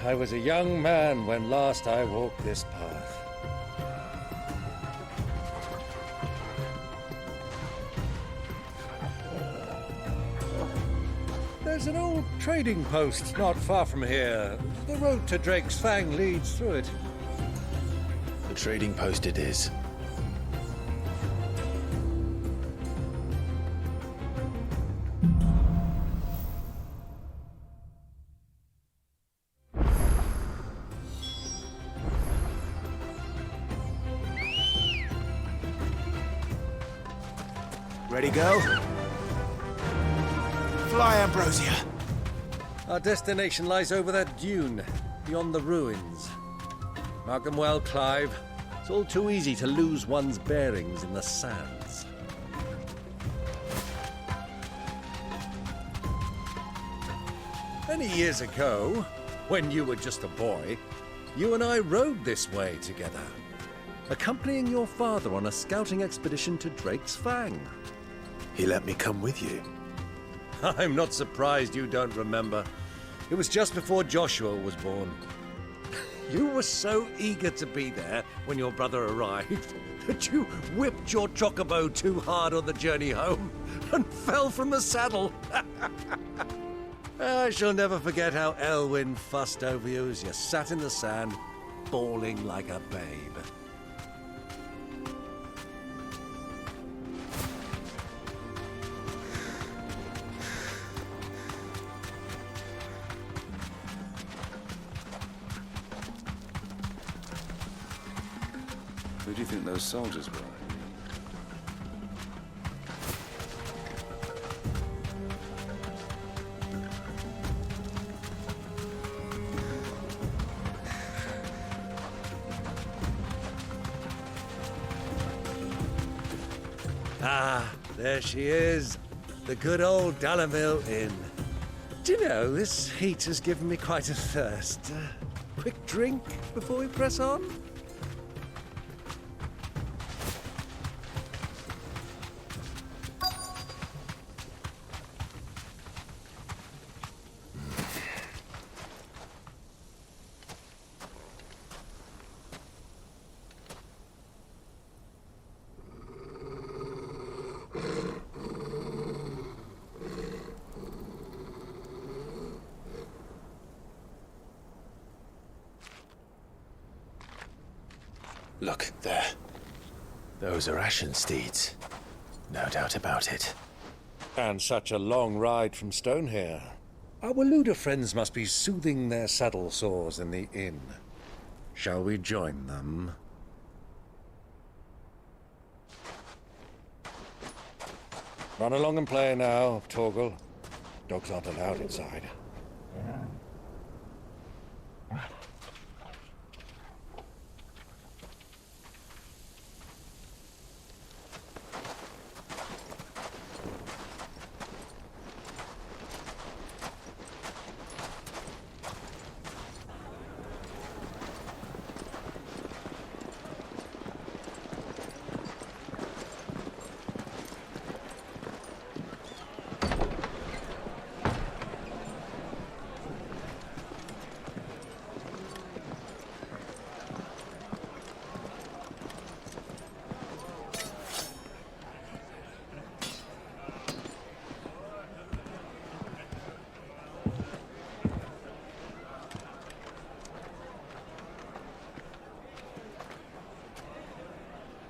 I was a young man when last I walked this path. There's an old trading post not far from here. The road to Drake's Fang leads through it. The trading post it is. Ready, go? Fly, Ambrosia! Our destination lies over that dune, beyond the ruins. Mark them well, Clive. It's all too easy to lose one's bearings in the sands. Many years ago, when you were just a boy, you and I rode this way together, accompanying your father on a scouting expedition to Drake's Fang. He let me come with you. I'm not surprised you don't remember. It was just before Joshua was born. You were so eager to be there when your brother arrived that you whipped your chocobo too hard on the journey home and fell from the saddle. I shall never forget how Elwyn fussed over you as you sat in the sand, bawling like a babe. Who do you think those soldiers were? Ah, there she is. The good old Dallamille Inn. Do you know, this heat has given me quite a thirst. Quick drink before we press on? Look, there. Those are Ashen steeds. No doubt about it. And such a long ride from Stonehair. Our Waluda friends must be soothing their saddle sores in the inn. Shall we join them? Run along and play now, Torgal. Dogs aren't allowed inside.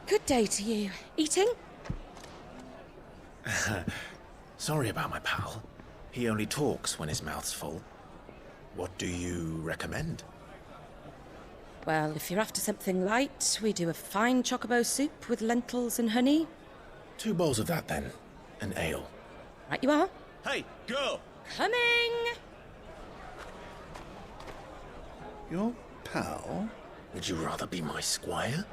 Good day to you. Eating? Sorry about my pal. He only talks when his mouth's full. What do you recommend? Well, if you're after something light, we do a fine chocobo soup with lentils and honey. 2 bowls of that, then. An ale. Right you are. Hey, girl! Coming! Your pal? Would you rather be my squire?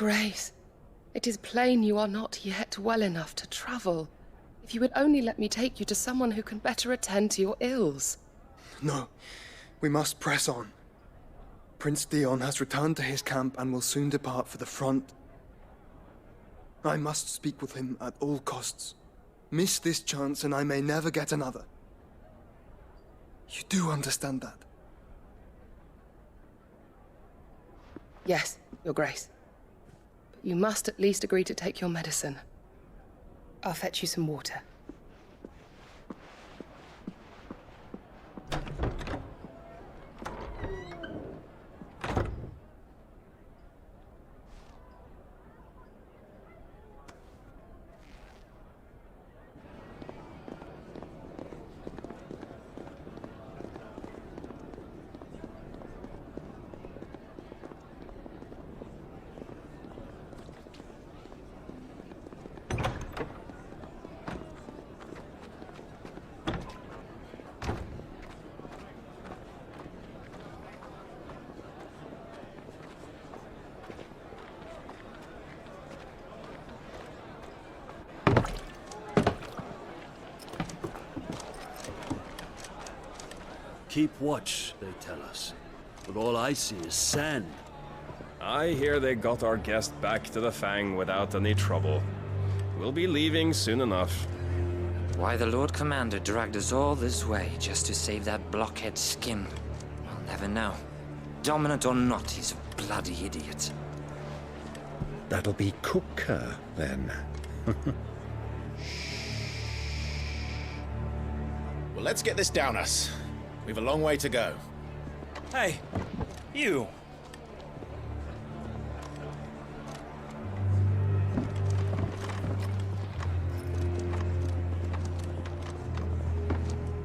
Grace, it is plain you are not yet well enough to travel. If you would only let me take you to someone who can better attend to your ills. No, we must press on. Prince Dion has returned to his camp and will soon depart for the front. I must speak with him at all costs. Miss this chance and I may never get another. You do understand that? Yes, Your Grace. But you must at least agree to take your medicine. I'll fetch you some water. Keep watch, they tell us. But all I see is sand. I hear they got our guest back to the Fang without any trouble. We'll be leaving soon enough. Why the Lord Commander dragged us all this way just to save that blockhead skin, I'll never know. Dominant or not, he's a bloody idiot. That'll be Cooker, then. Well, let's get this down us. We've a long way to go. Hey, you!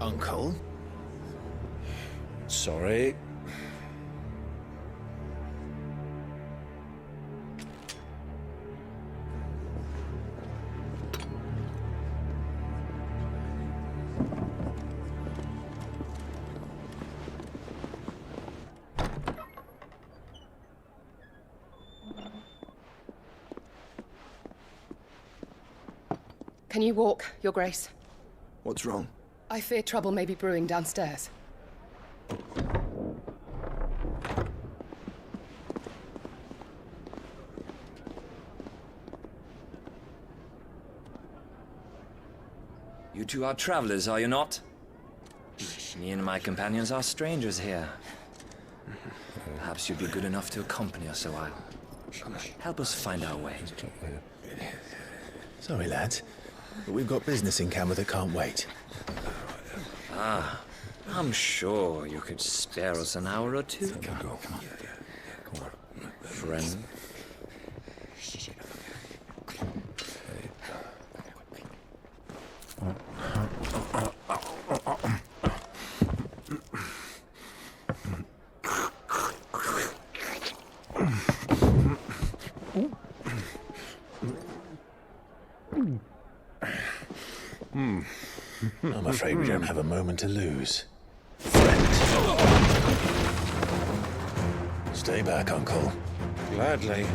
Uncle? Sorry. Can you walk, Your Grace? What's wrong? I fear trouble may be brewing downstairs. You two are travelers, are you not? Me and my companions are strangers here. Perhaps you'd be good enough to accompany us a while. Help us find our way. Sorry, lads, but we've got business in camera that can't wait. Ah, I'm sure you could spare us an hour or two. Come on. Friend. I'm afraid we don't have a moment to lose. Friend. Stay back, Uncle. Gladly.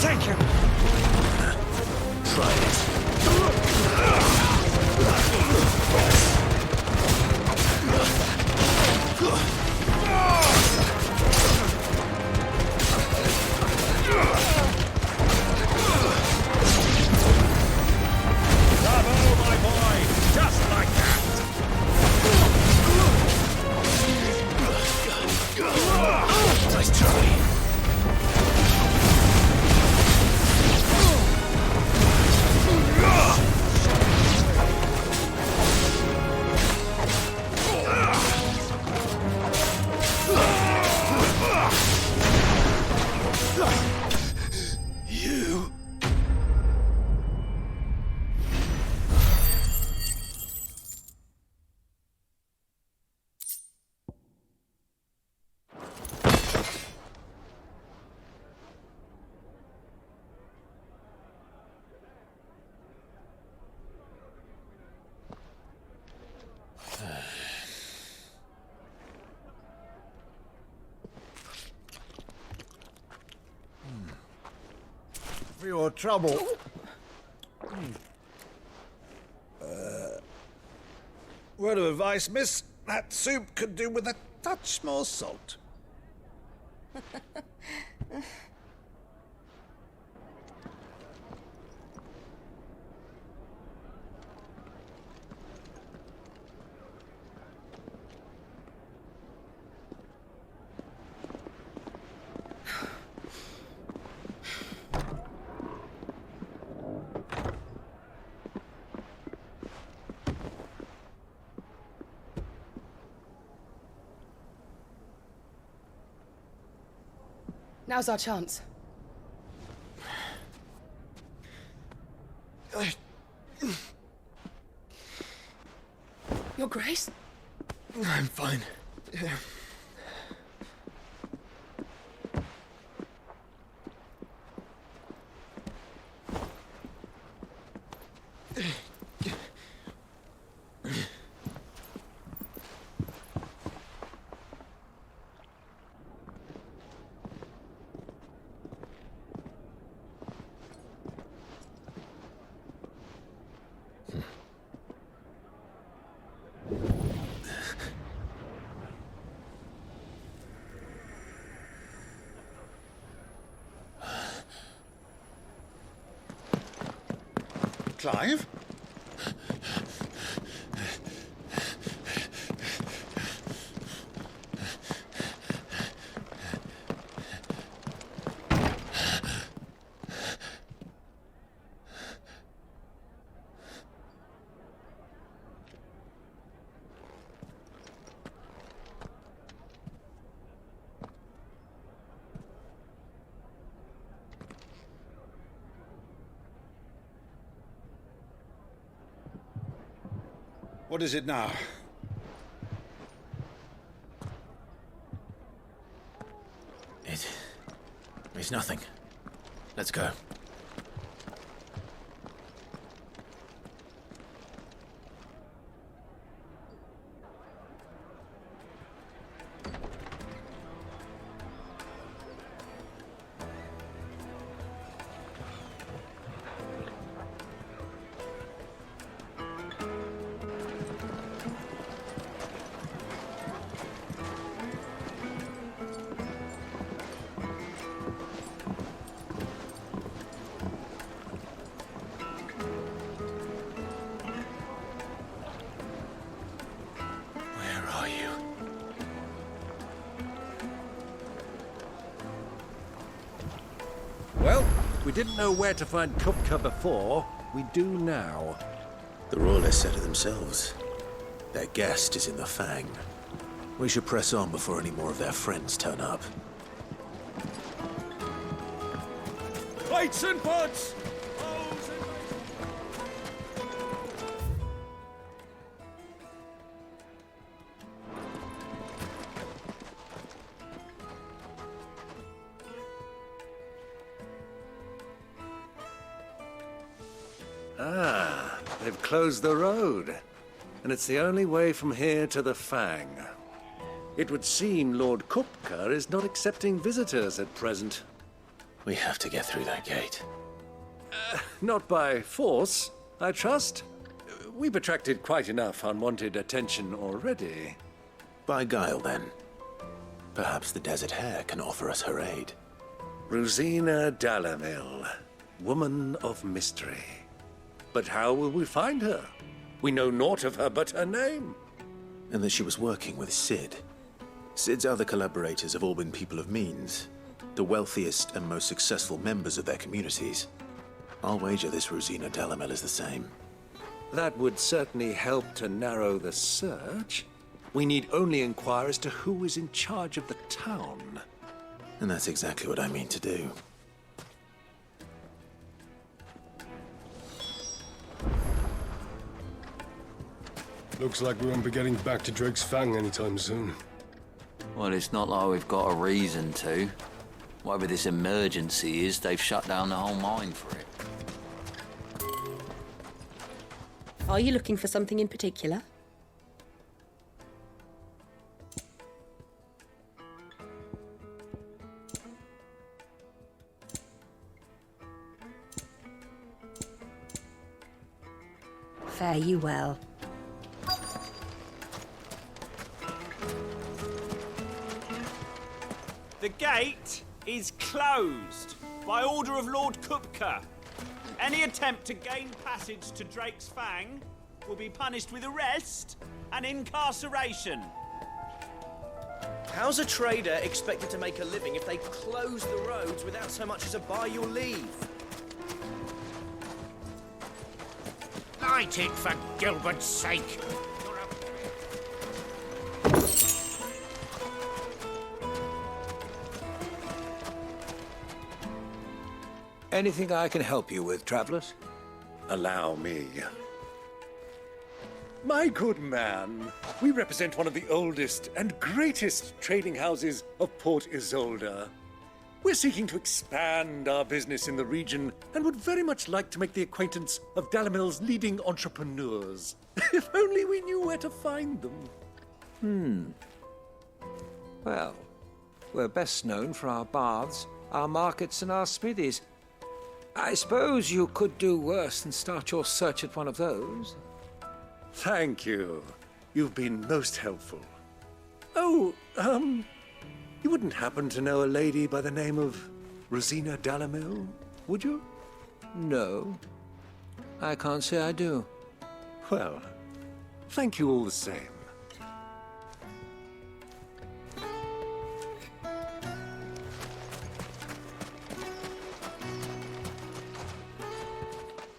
Thank you! Try it. Bravo, my boy! Just like that! Nice try. for your trouble. Word of advice, miss. That soup could do with a touch more salt. Now's our chance. Your Grace? I'm fine. Clive? What is it now? It's nothing. Let's go. Well, we didn't know where to find Kupka before. We do now. The Royalists said it themselves. Their guest is in the Fang. We should press on before any more of their friends turn up. Lights and pots! Ah, they've closed the road. And it's the only way from here to the Fang. It would seem Lord Kupka is not accepting visitors at present. We have to get through that gate. Not by force, I trust. We've attracted quite enough unwanted attention already. By guile, then. Perhaps the Desert Hare can offer us her aid. Rosina Dalamil, woman of mystery. But how will we find her? We know naught of her but her name. And that she was working with Sid. Sid's other collaborators have all been people of means, the wealthiest and most successful members of their communities. I'll wager this Rosina Dalamil is the same. That would certainly help to narrow the search. We need only inquire as to who is in charge of the town. And that's exactly what I mean to do. Looks like we won't be getting back to Drake's Fang anytime soon. Well, it's not like we've got a reason to. Whatever this emergency is, they've shut down the whole mine for it. Are you looking for something in particular? Fare you well. The gate is closed by order of Lord Kupka. Any attempt to gain passage to Drake's Fang will be punished with arrest and incarceration. How's a trader expected to make a living if they close the roads without so much as a by your leave? Light it, for Gilbert's sake! Anything I can help you with, travelers? Allow me. My good man, we represent one of the oldest and greatest trading houses of Port Isolde. We're seeking to expand our business in the region and would very much like to make the acquaintance of Dalamil's leading entrepreneurs. If only we knew where to find them. Well, we're best known for our baths, our markets, and our smithies. I suppose you could do worse than start your search at one of those. Thank you. You've been most helpful. Oh, you wouldn't happen to know a lady by the name of Rosina Dalamil, would you? No. I can't say I do. Well, thank you all the same.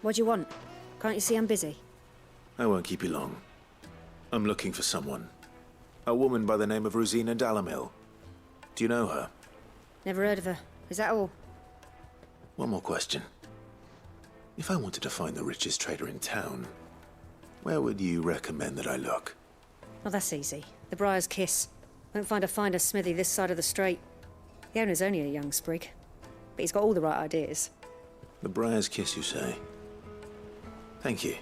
What do you want? Can't you see I'm busy? I won't keep you long. I'm looking for someone. A woman by the name of Rosina Dalamil. Do you know her? Never heard of her. Is that all? One more question. If I wanted to find the richest trader in town, where would you recommend that I look? Oh, that's easy. The Briar's Kiss. Won't find a finer smithy this side of the strait. The owner's only a young sprig, but he's got all the right ideas. The Briar's Kiss, you say? Thank you.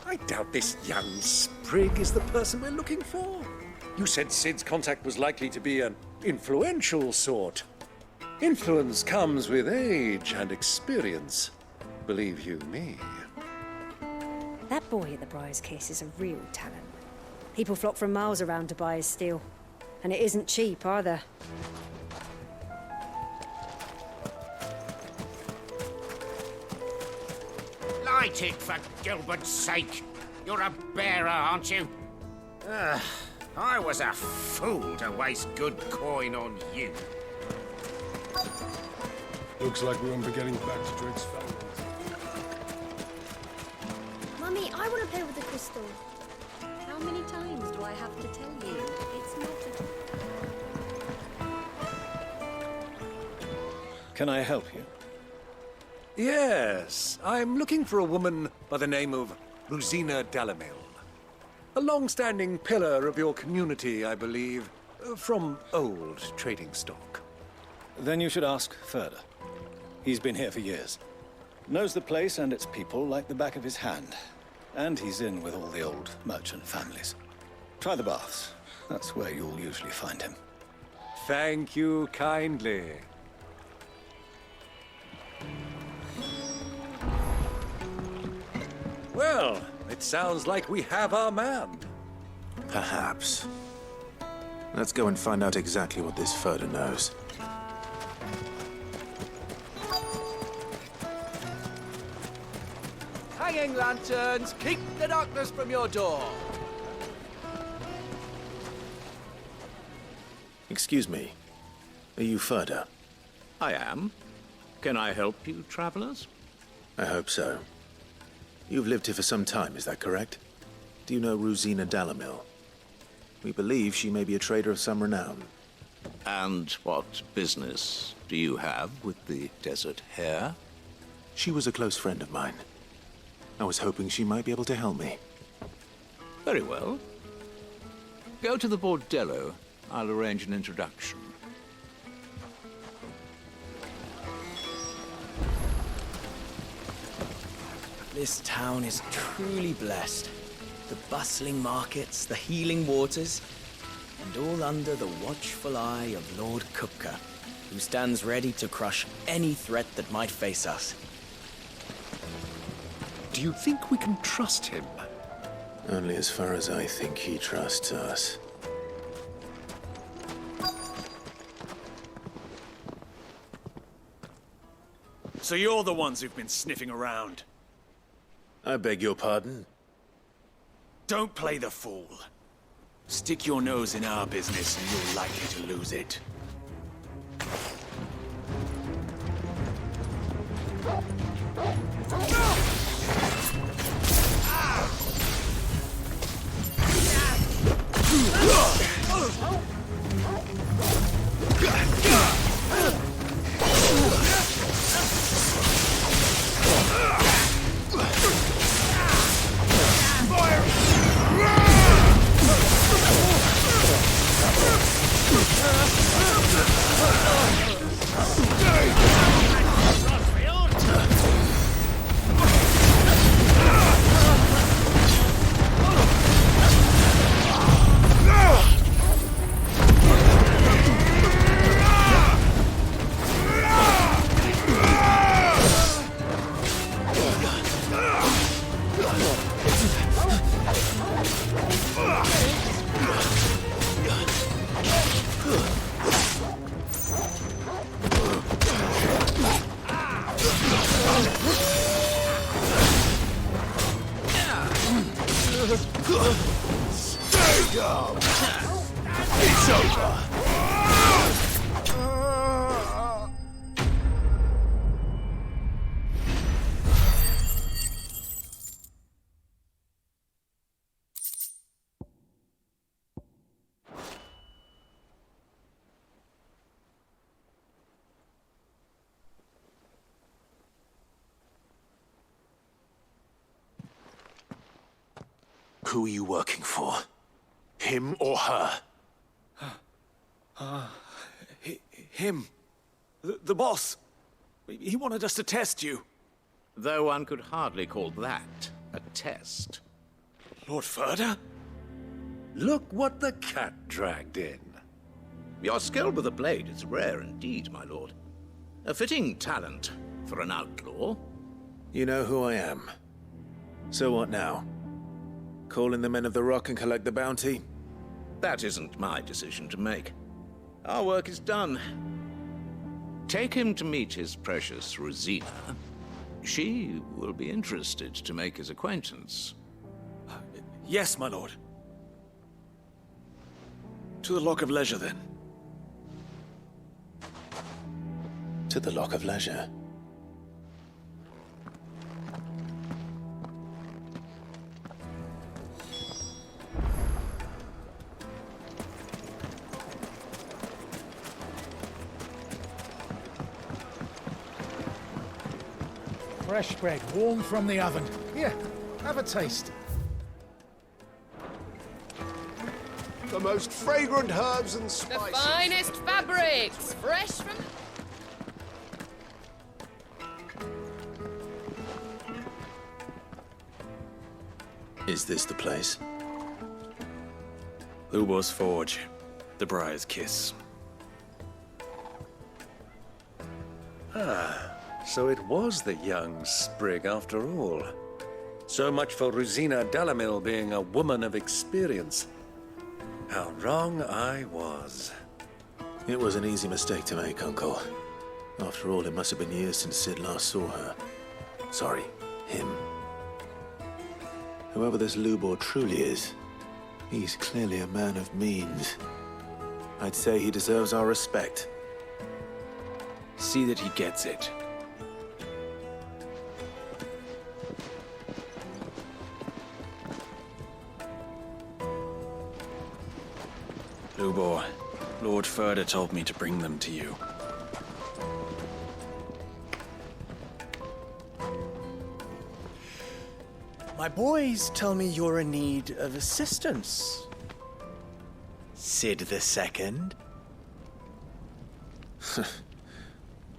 I doubt this young sprig is the person we're looking for. You said Sid's contact was likely to be an influential sort. Influence comes with age and experience. Believe you me. That boy at the Briar's Kiss is a real talent. People flock from miles around to buy his steel. And it isn't cheap either. Light it, for Gilbert's sake! You're a bearer, aren't you? I was a fool to waste good coin on you. Looks like we won't be getting back to Drake's Fang. Mummy, I want to play with the crystal. How many times do I have to tell you? It's not a... Can I help you? Yes, I'm looking for a woman by the name of Rosina Dalamil. A long-standing pillar of your community, I believe, from old trading stock. Then you should ask further. He's been here for years. Knows the place and its people like the back of his hand. And he's in with all the old merchant families. Try the baths. That's where you'll usually find him. Thank you kindly. Well, it sounds like we have our man. Perhaps. Let's go and find out exactly what this Furder knows. Hanging lanterns, keep the darkness from your door. Excuse me. Are you Furder? I am. Can I help you, travelers? I hope so. You've lived here for some time, is that correct? Do you know Rosina Dalamil? We believe she may be a trader of some renown. And what business do you have with the Desert Hare? She was a close friend of mine. I was hoping she might be able to help me. Very well. Go to the bordello. I'll arrange an introduction. This town is truly blessed. The bustling markets, the healing waters, and all under the watchful eye of Lord Kupka, who stands ready to crush any threat that might face us. Do you think we can trust him? Only as far as I think he trusts us. So you're the ones who've been sniffing around? I beg your pardon? Don't play the fool. Stick your nose in our business and you're likely to lose it. Stay down! It's over! Who are you working for? Him or her? Him. The boss. He wanted us to test you. Though one could hardly call that a test. Lord Ferda? Look what the cat dragged in. Your skill with a blade is rare indeed, my lord. A fitting talent for an outlaw. You know who I am. So what now? Call in the Men of the Rock and collect the bounty? That isn't my decision to make. Our work is done. Take him to meet his precious Rosina. She will be interested to make his acquaintance. Yes, my lord. To the Lock of Leisure, then. To the Lock of Leisure. Fresh bread, warm from the oven. Here, have a taste. The most fragrant herbs and The spices. finest fabrics, fresh from... Is this the place? Lubor's Forge. The Briar's Kiss. So it was the young sprig after all. So much for Rosina Delamil being a woman of experience. How wrong I was. It was an easy mistake to make, Uncle. After all, it must have been years since Sid last saw her. Sorry, him. Whoever this Lubor truly is, he's clearly a man of means. I'd say he deserves our respect. See that he gets it. Lubor, Lord Ferda told me to bring them to you. My boys tell me you're in need of assistance. Sid the Second?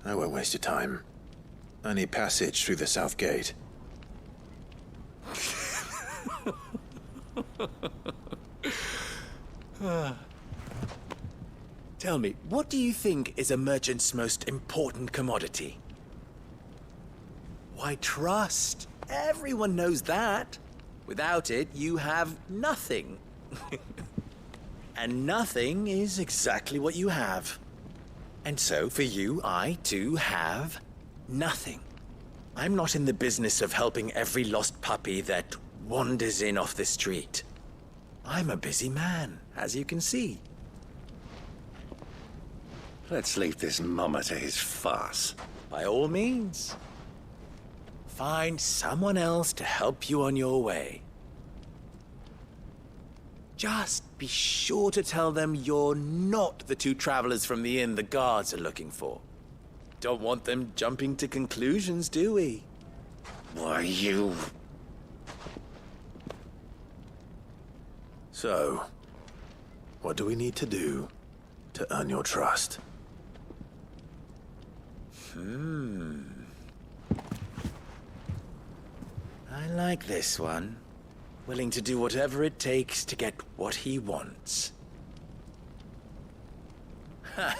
I won't waste your time. I need passage through the south gate. Tell me, what do you think is a merchant's most important commodity? Why, trust. Everyone knows that. Without it, you have nothing. And nothing is exactly what you have. And so, for you, I too have nothing. I'm not in the business of helping every lost puppy that wanders in off the street. I'm a busy man, as you can see. Let's leave this mummer to his farce. By all means. Find someone else to help you on your way. Just be sure to tell them you're not the two travelers from the inn the guards are looking for. Don't want them jumping to conclusions, do we? Why, you... So, what do we need to do to earn your trust? I like this one. Willing to do whatever it takes to get what he wants. Ha!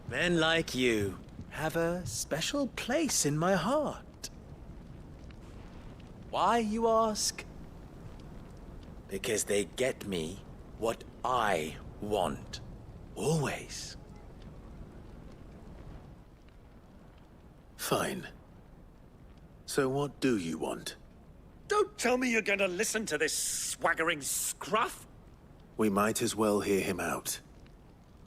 Men like you have a special place in my heart. Why, you ask? Because they get me what I want. Always. Fine. So what do you want? Don't tell me you're going to listen to this swaggering scruff! We might as well hear him out.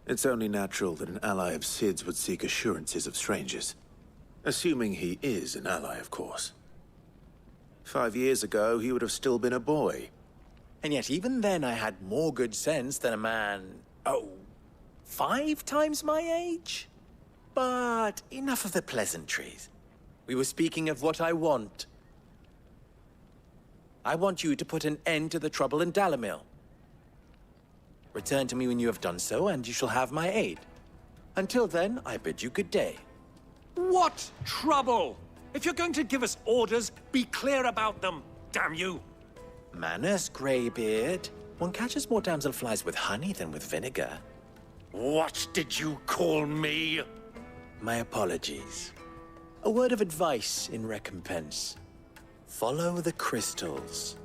It's only natural that an ally of Sid's would seek assurances of strangers. Assuming he is an ally, of course. 5 years ago, he would have still been a boy. And yet even then I had more good sense than a man, 5 times my age? But enough of the pleasantries. We were speaking of what I want. I want you to put an end to the trouble in Dalamil. Return to me when you have done so, and you shall have my aid. Until then, I bid you good day. What trouble? If you're going to give us orders, be clear about them, damn you! Manners, Greybeard. One catches more damselflies with honey than with vinegar. What did you call me? My apologies. A word of advice in recompense. Follow the crystals.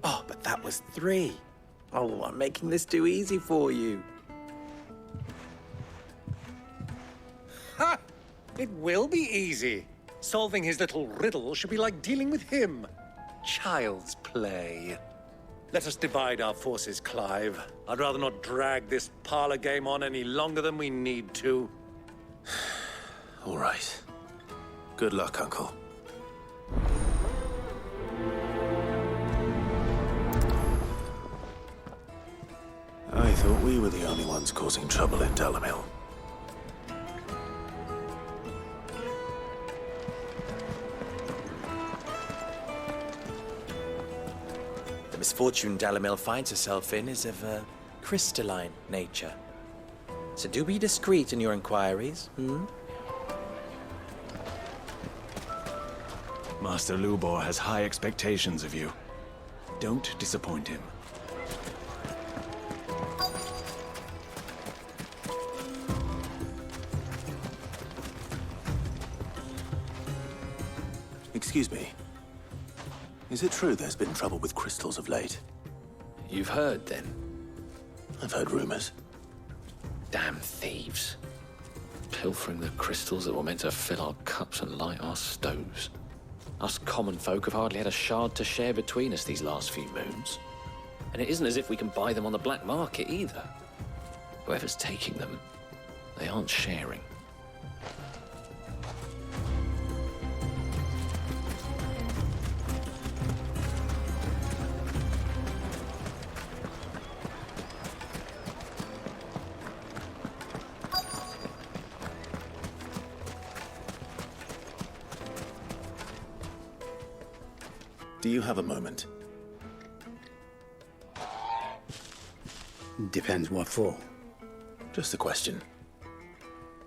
Oh, but that was 3. Oh, I'm making this too easy for you. Ha! It will be easy. Solving his little riddle should be like dealing with him. Child's play. Let us divide our forces, Clive. I'd rather not drag this parlor game on any longer than we need to. All right. Good luck, Uncle. I thought we were the only ones causing trouble in Dalamil. The misfortune Dalamil finds herself in is of a crystalline nature. So do be discreet in your inquiries, Master Lubor has high expectations of you. Don't disappoint him. Excuse me. Is it true there's been trouble with crystals of late? You've heard, then? I've heard rumors. Damn thieves. Pilfering the crystals that were meant to fill our cups and light our stoves. Us common folk have hardly had a shard to share between us these last few moons. And it isn't as if we can buy them on the black market either. Whoever's taking them, they aren't sharing. Do you have a moment? Depends what for. Just a question.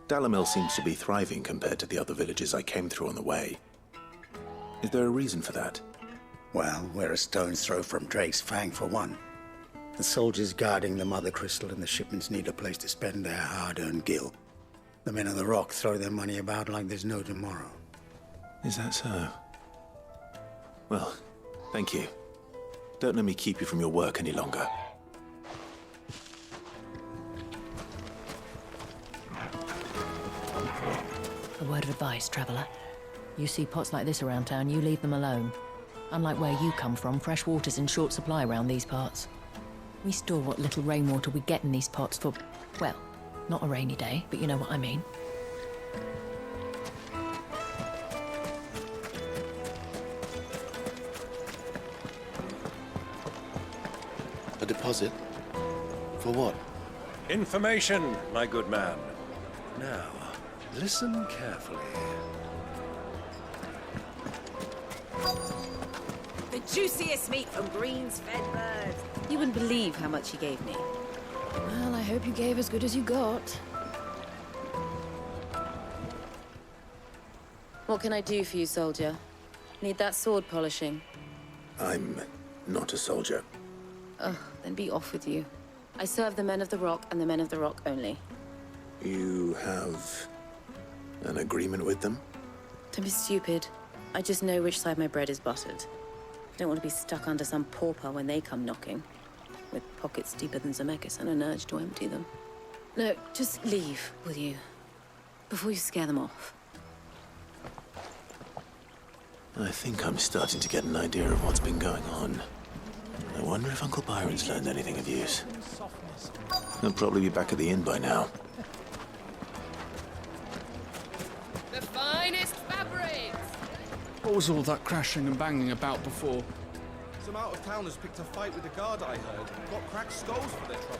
Dalamil seems to be thriving compared to the other villages I came through on the way. Is there a reason for that? Well, we're a stone's throw from Drake's Fang, for one. The soldiers guarding the Mother Crystal and the shipments need a place to spend their hard-earned gil. The men of the Rock throw their money about like there's no tomorrow. Is that so? Well, thank you. Don't let me keep you from your work any longer. A word of advice, traveller. You see pots like this around town, you leave them alone. Unlike where you come from, fresh water's in short supply around these parts. We store what little rainwater we get in these pots for, well, not a rainy day, but you know what I mean. A deposit? For what? Information, my good man. Now, listen carefully. The juiciest meat from Green's fed birds. You wouldn't believe how much he gave me. Well, I hope you gave as good as you got. What can I do for you, soldier? Need that sword polishing? I'm not a soldier. Ugh, then be off with you. I serve the men of the Rock and the men of the Rock only. You have an agreement with them? Don't be stupid. I just know which side my bread is buttered. Don't want to be stuck under some pauper when they come knocking. With pockets deeper than Zemeckis and an urge to empty them. No, just leave, will you? Before you scare them off. I think I'm starting to get an idea of what's been going on. I wonder if Uncle Byron's learned anything of use. He'll probably be back at the inn by now. The finest fabrics! What was all that crashing and banging about before? Some out-of-towners picked a fight with the guard, I heard. Got cracked skulls for their trouble.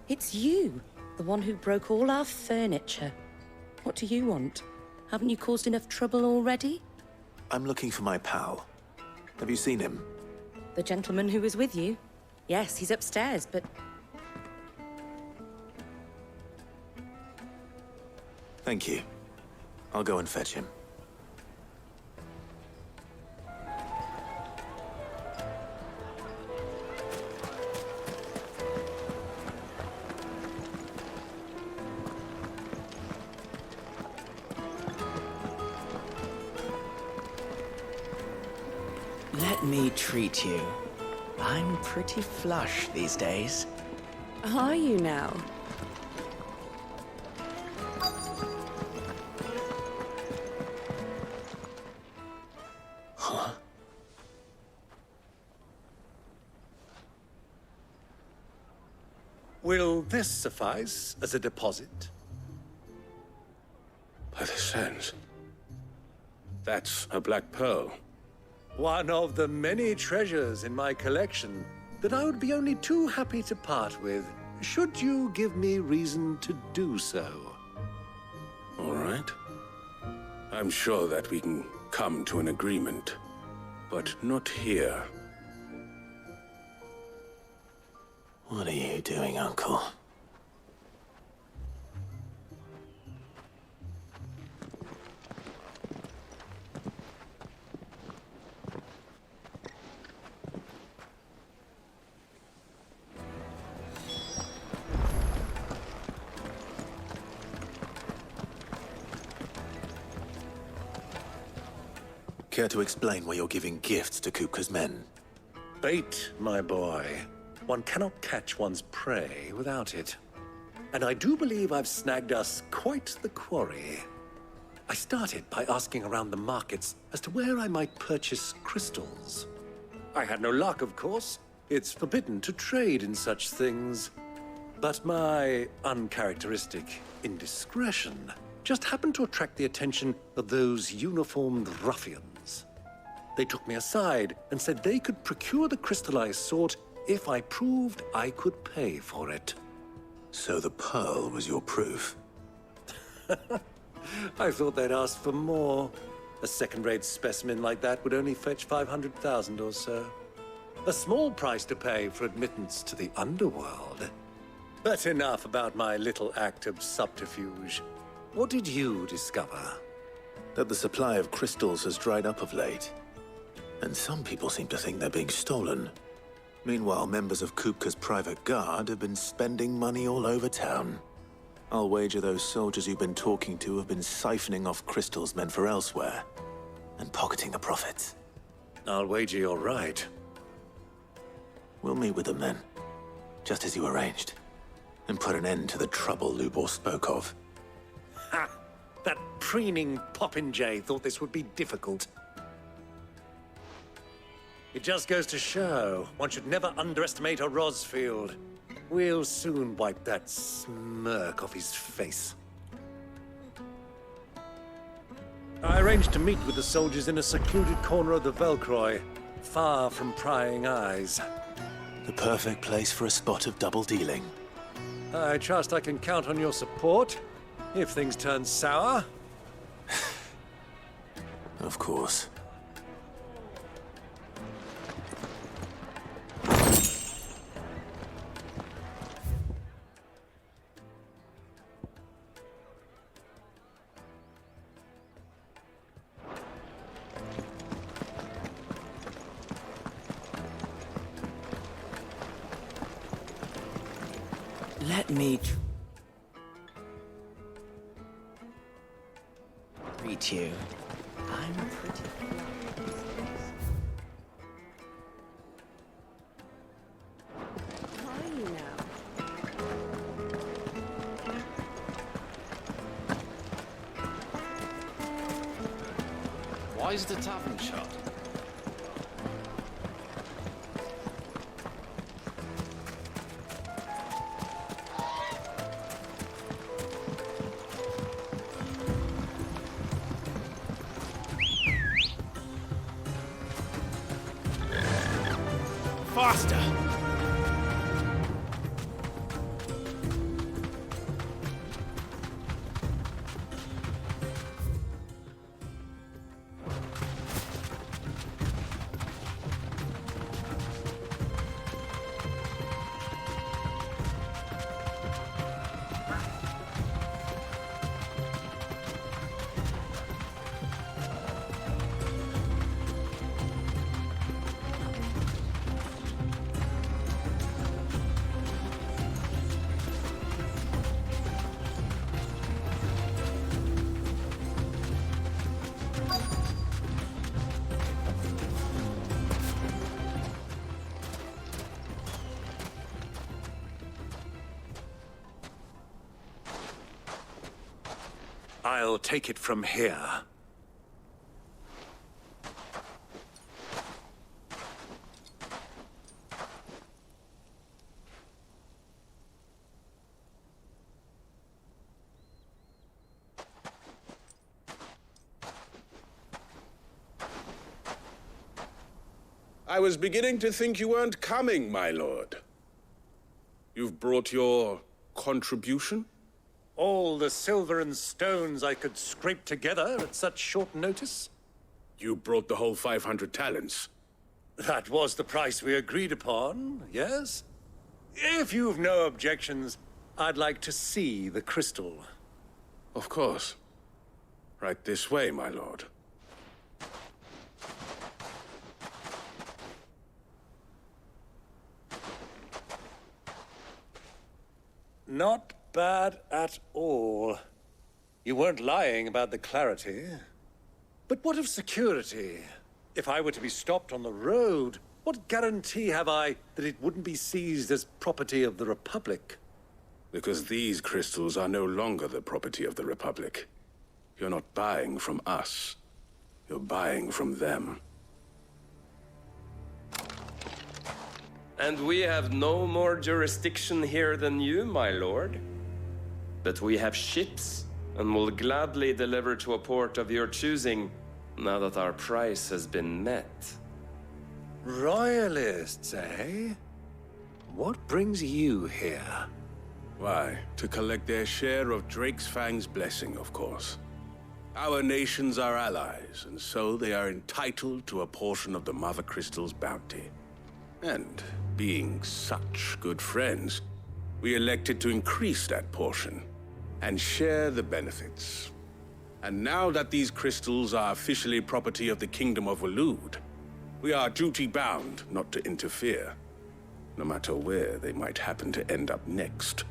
It's you, the one who broke all our furniture. What do you want? Haven't you caused enough trouble already? I'm looking for my pal. Have you seen him? The gentleman who was with you? Yes, he's upstairs, but... Thank you. I'll go and fetch him. Let me treat you. I'm pretty flush these days. Are you now? Huh? Will this suffice as a deposit? By the sands. That's a black pearl. One of the many treasures in my collection that I would be only too happy to part with, should you give me reason to do so. All right. I'm sure that we can come to an agreement, but not here. What are you doing, Uncle? Care to explain why you're giving gifts to Kupka's men? Bait, my boy. One cannot catch one's prey without it. And I do believe I've snagged us quite the quarry. I started by asking around the markets as to where I might purchase crystals. I had no luck, of course. It's forbidden to trade in such things. But my uncharacteristic indiscretion just happened to attract the attention of those uniformed ruffians. They took me aside and said they could procure the crystal I sought if I proved I could pay for it. So the pearl was your proof? I thought they'd ask for more. A second-rate specimen like that would only fetch 500,000 or so. A small price to pay for admittance to the underworld. But enough about my little act of subterfuge. What did you discover? That the supply of crystals has dried up of late. And some people seem to think they're being stolen. Meanwhile, members of Kupka's private guard have been spending money all over town. I'll wager those soldiers you've been talking to have been siphoning off crystals meant for elsewhere, and pocketing the profits. I'll wager you're right. We'll meet with them then, just as you arranged, and put an end to the trouble Lubor spoke of. Ha! That preening popinjay thought this would be difficult. It just goes to show, one should never underestimate a Rosfield. We'll soon wipe that smirk off his face. I arranged to meet with the soldiers in a secluded corner of the Velcroy, far from prying eyes. The perfect place for a spot of double dealing. I trust I can count on your support, if things turn sour. Of course. Let me greet you. I'm pretty How are you now? Why is the tavern shut? Faster! I'll take it from here. I was beginning to think you weren't coming, my lord. You've brought your contribution? All the silver and stones I could scrape together at such short notice? You brought the whole 500 talents. That was the price we agreed upon, yes? If you've no objections, I'd like to see the crystal. Of course. Right this way, my lord. Not bad at all. You weren't lying about the clarity. But what of security? If I were to be stopped on the road, what guarantee have I that it wouldn't be seized as property of the Republic? Because these crystals are no longer the property of the Republic. You're not buying from us. You're buying from them. And we have no more jurisdiction here than you, my lord. But we have ships, and will gladly deliver to a port of your choosing, now that our price has been met. Royalists, eh? What brings you here? Why, to collect their share of Drake's Fang's blessing, of course. Our nations are allies, and so they are entitled to a portion of the Mother Crystal's bounty. And, being such good friends, we elected to increase that portion and share the benefits. And now that these crystals are officially property of the Kingdom of Waloed, we are duty-bound not to interfere, no matter where they might happen to end up next.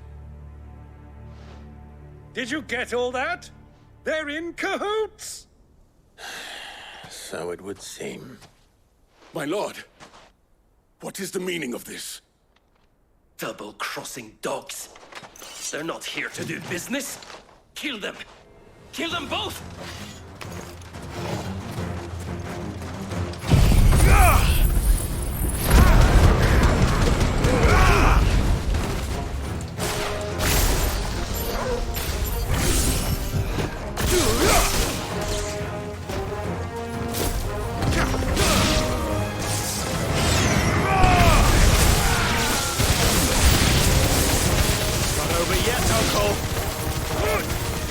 Did you get all that? They're in cahoots! So it would seem. My lord, what is the meaning of this? Double-crossing dogs. They're not here to do business. Kill them. Kill them both!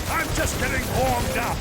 I'm just getting warmed up.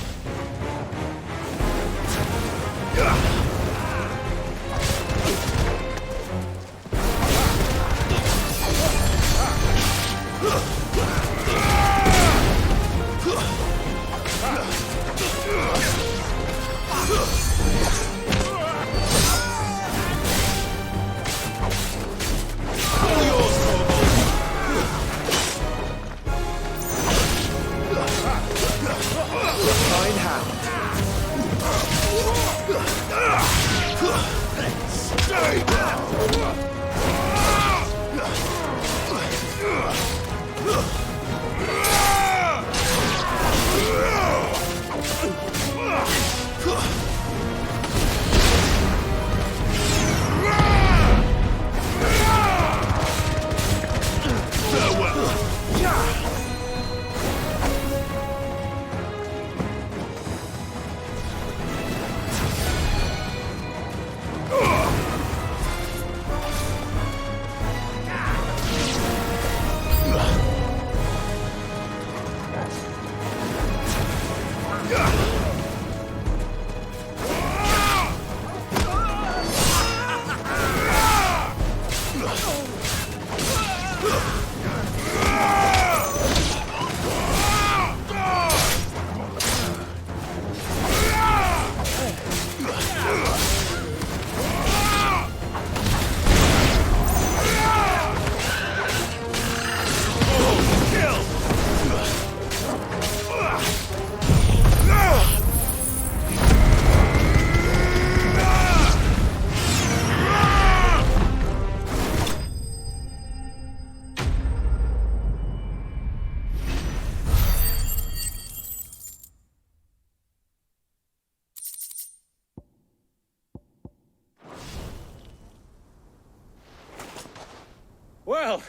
Well,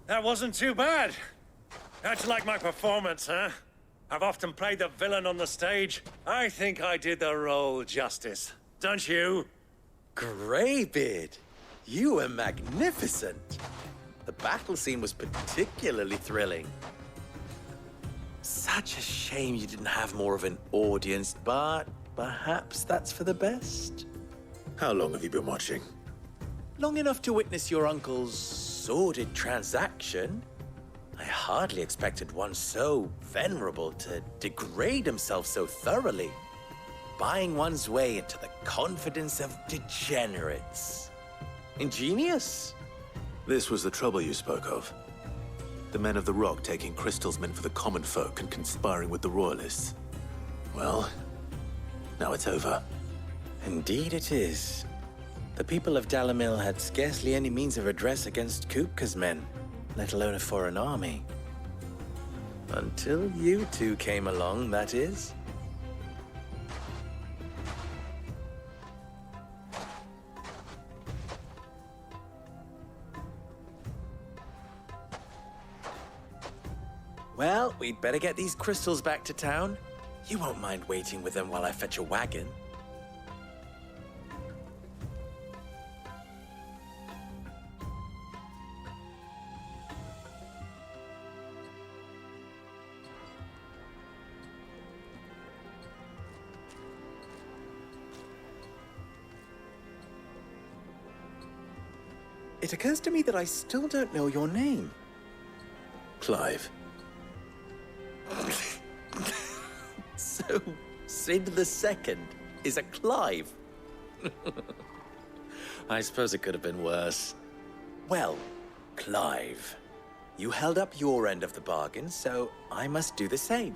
that wasn't too bad. How'd you like my performance, huh? I've often played the villain on the stage. I think I did the role justice. Don't you? Greybeard, you were magnificent. The battle scene was particularly thrilling. Such a shame you didn't have more of an audience, but perhaps that's for the best. How long have you been watching? Long enough to witness your uncle's sordid transaction. I hardly expected one so venerable to degrade himself so thoroughly, buying one's way into the confidence of degenerates. Ingenious. This was the trouble you spoke of. The men of the Rock taking Crystal's men for the common folk and conspiring with the Royalists. Well, now it's over. Indeed it is. The people of Dalamil had scarcely any means of redress against Kupka's men, let alone a foreign army. Until you two came along, that is. Well, we'd better get these crystals back to town. You won't mind waiting with them while I fetch a wagon. It occurs to me that I still don't know your name. Clive. So, Sid the Second is a Clive? I suppose it could have been worse. Well, Clive, You held up your end of the bargain, so I must do the same.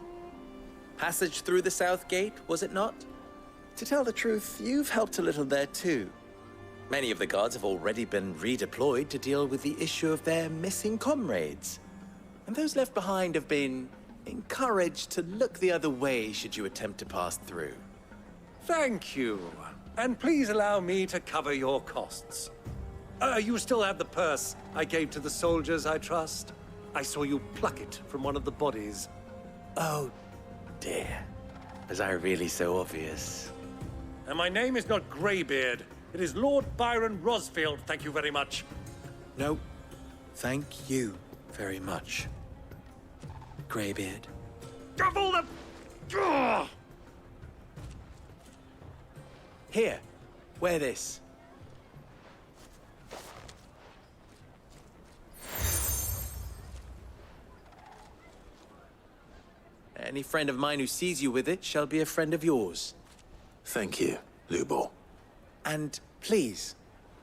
Passage through the South Gate, was it not? To tell the truth, you've helped a little there too. Many of the guards have already been redeployed to deal with the issue of their missing comrades. And those left behind have been encouraged to look the other way should you attempt to pass through. Thank you. And please allow me to cover your costs. You still have the purse I gave to the soldiers, I trust? I saw you pluck it from one of the bodies. Oh, dear. Was I really so obvious? And my name is not Greybeard. It is Lord Byron Rosfield, thank you very much. No, thank you very much, Greybeard. Double the... Ugh! Here, wear this. Any friend of mine who sees you with it shall be a friend of yours. Thank you, Lubor. And please,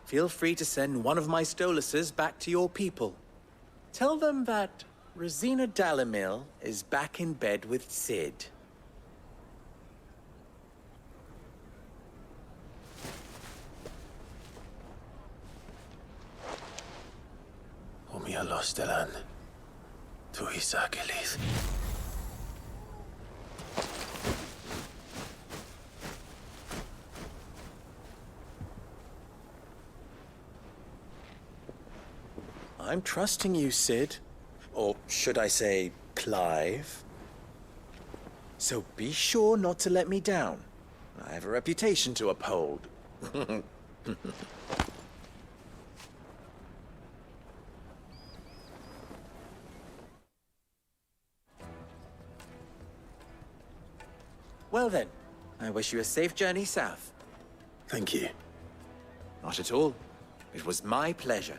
feel free to send one of my Stoluses back to your people. Tell them that Rosina Dalamil is back in bed with Sid. Omia Lostelan. Tuisakelis. I'm trusting you, Sid. Or should I say, Clive? So be sure not to let me down. I have a reputation to uphold. Well then, I wish you a safe journey south. Thank you. Not at all. It was my pleasure.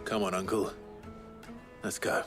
Come on, Uncle. Let's go.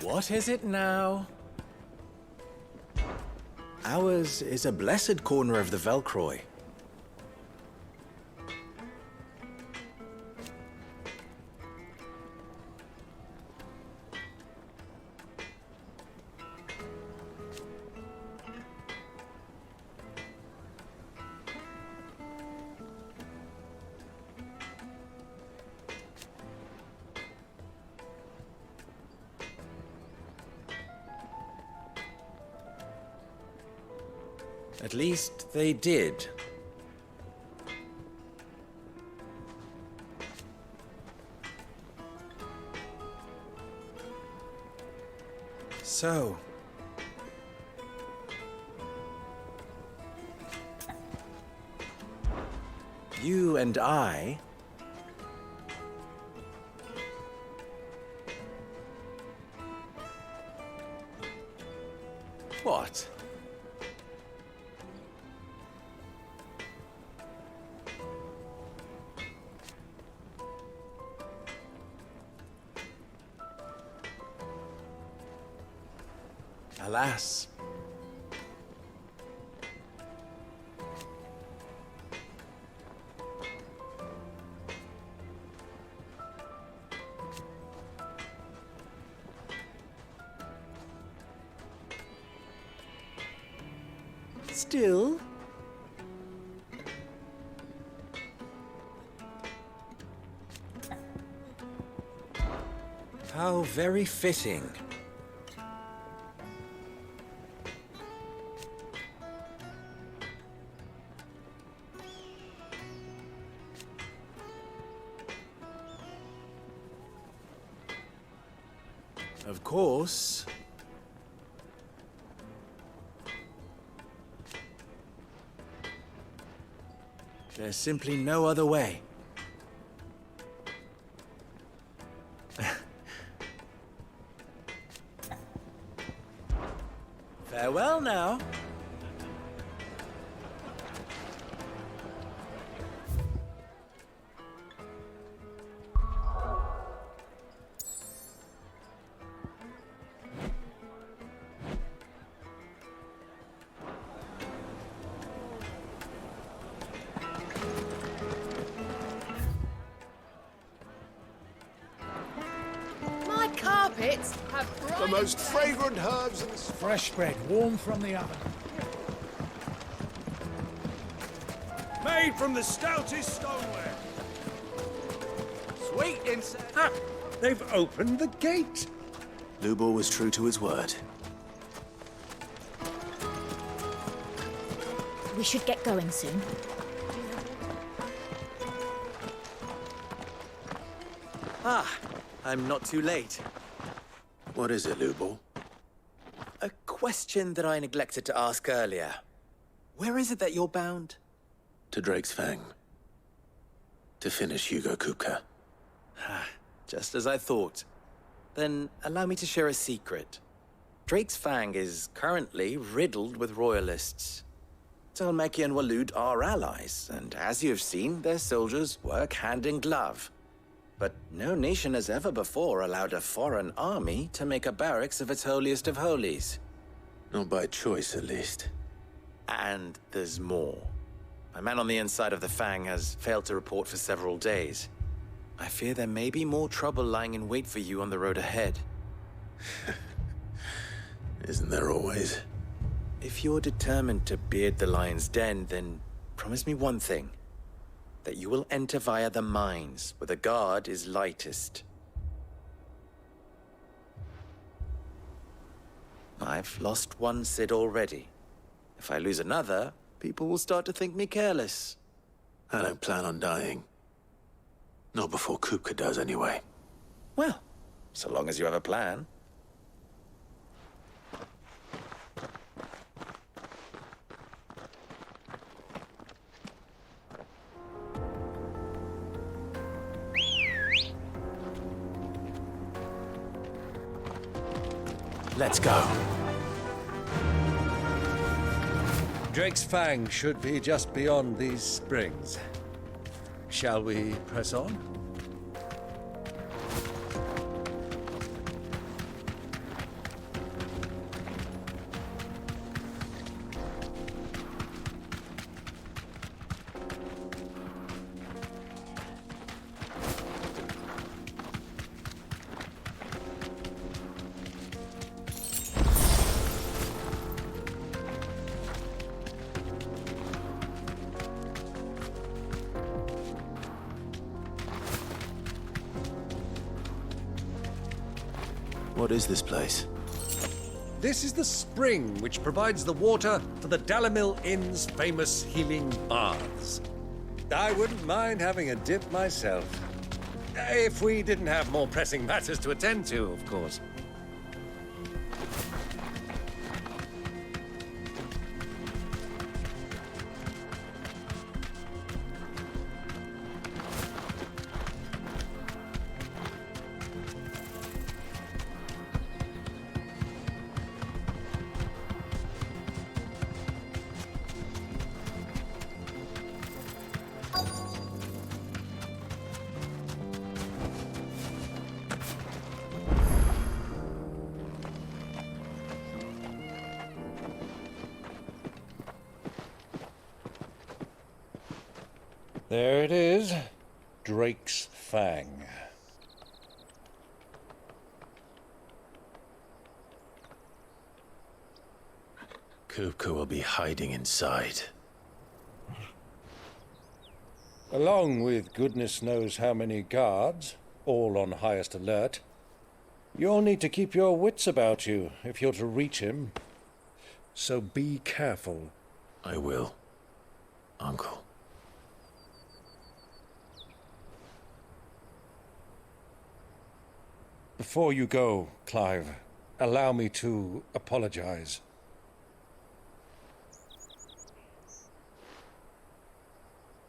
What is it now? Ours is a blessed corner of the Velcroy. At least they did. So... you and I... What? Alas. Still. How very fitting. Of course. There's simply no other way. Farewell now. My carpets have The most fragrant herbs and Fresh bread, warm from the oven. Made from the stoutest stoneware. sweet insect. Ah, they've opened the gate. Lubor was true to his word. We should get going soon. Ah, I'm not too late. What is it, Lubor? A question that I neglected to ask earlier. Where is it that you're bound? To Drake's Fang. To finish Hugo Kupka. Just as I thought. Then allow me to share a secret. Drake's Fang is currently riddled with royalists. Talmeki and Walud are allies, and as you have seen, their soldiers work hand in glove. But no nation has ever before allowed a foreign army to make a barracks of its holiest of holies. Not by choice, at least. And there's more. My man on the inside of the Fang has failed to report for several days. I fear there may be more trouble lying in wait for you on the road ahead. Isn't there always? If you're determined to beard the lion's den, then promise me one thing. That you will enter via the mines, where the guard is lightest. I've lost one Cid already. If I lose another, people will start to think me careless. I don't plan on dying. Not before Kupka does, anyway. Well, so long as you have a plan. Let's go. Drake's Fang should be just beyond these springs. Shall we press on? What is this place? This is the spring which provides the water for the Dalimil Inn's famous healing baths. I wouldn't mind having a dip myself. If we didn't have more pressing matters to attend to, of course. There it is, Drake's Fang. Kupka will be hiding inside. Along with goodness knows how many guards, all on highest alert. You'll need to keep your wits about you if you're to reach him. So be careful. I will, Uncle. Before you go, Clive, allow me to apologize.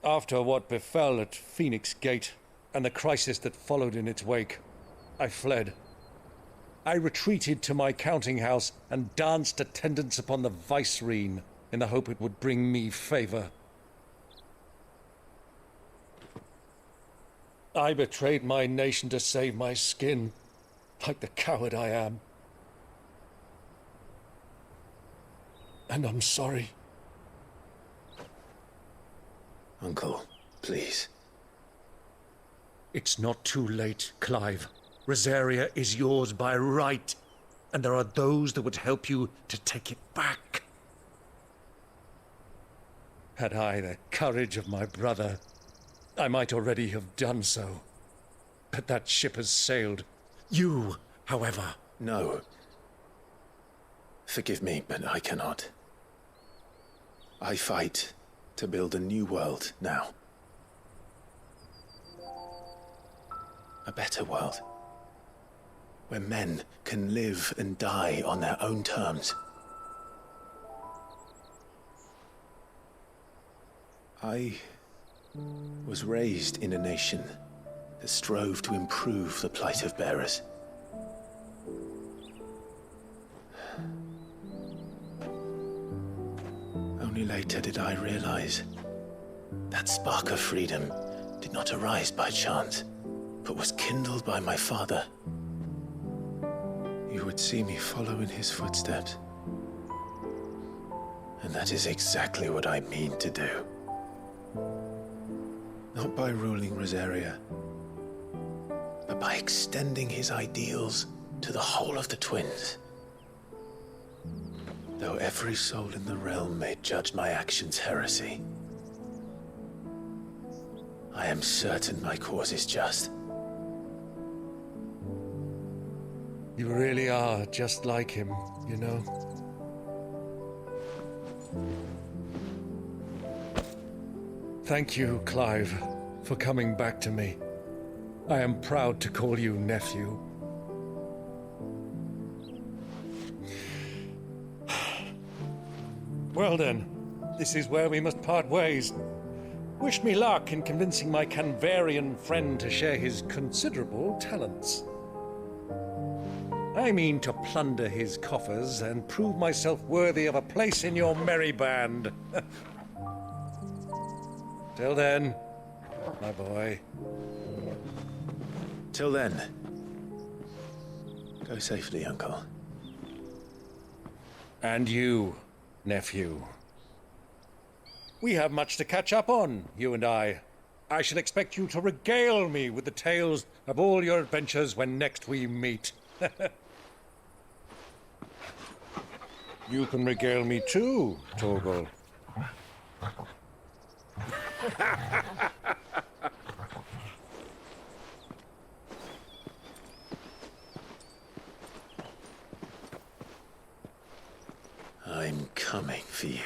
After what befell at Phoenix Gate and the crisis that followed in its wake, I fled. I retreated to my counting house and danced attendance upon the vicereine in the hope it would bring me favor. I betrayed my nation to save my skin, like the coward I am. And I'm sorry. Uncle, please. It's not too late, Clive. Rosaria is yours by right, and there are those that would help you to take it back. Had I the courage of my brother, I might already have done so. But that ship has sailed. You, however... No. Forgive me, but I cannot. I fight to build a new world now. A better world. Where men can live and die on their own terms. I was raised in a nation that strove to improve the plight of bearers. Only later did I realize that spark of freedom did not arise by chance, but was kindled by my father. You would see me follow in his footsteps. And that is exactly what I mean to do. Not by ruling Rosaria, but by extending his ideals to the whole of the twins. Though every soul in the realm may judge my actions heresy, I am certain my cause is just. You really are just like him, you know? Thank you, Clive, for coming back to me. I am proud to call you nephew. Well then, this is where we must part ways. Wish me luck in convincing my Canvarian friend to share his considerable talents. I mean to plunder his coffers and prove myself worthy of a place in your merry band. Till then, my boy. Till then, go safely, Uncle. And you, nephew. We have much to catch up on, you and I. I shall expect you to regale me with the tales of all your adventures when next we meet. You can regale me too, Torgal. I'm coming for you.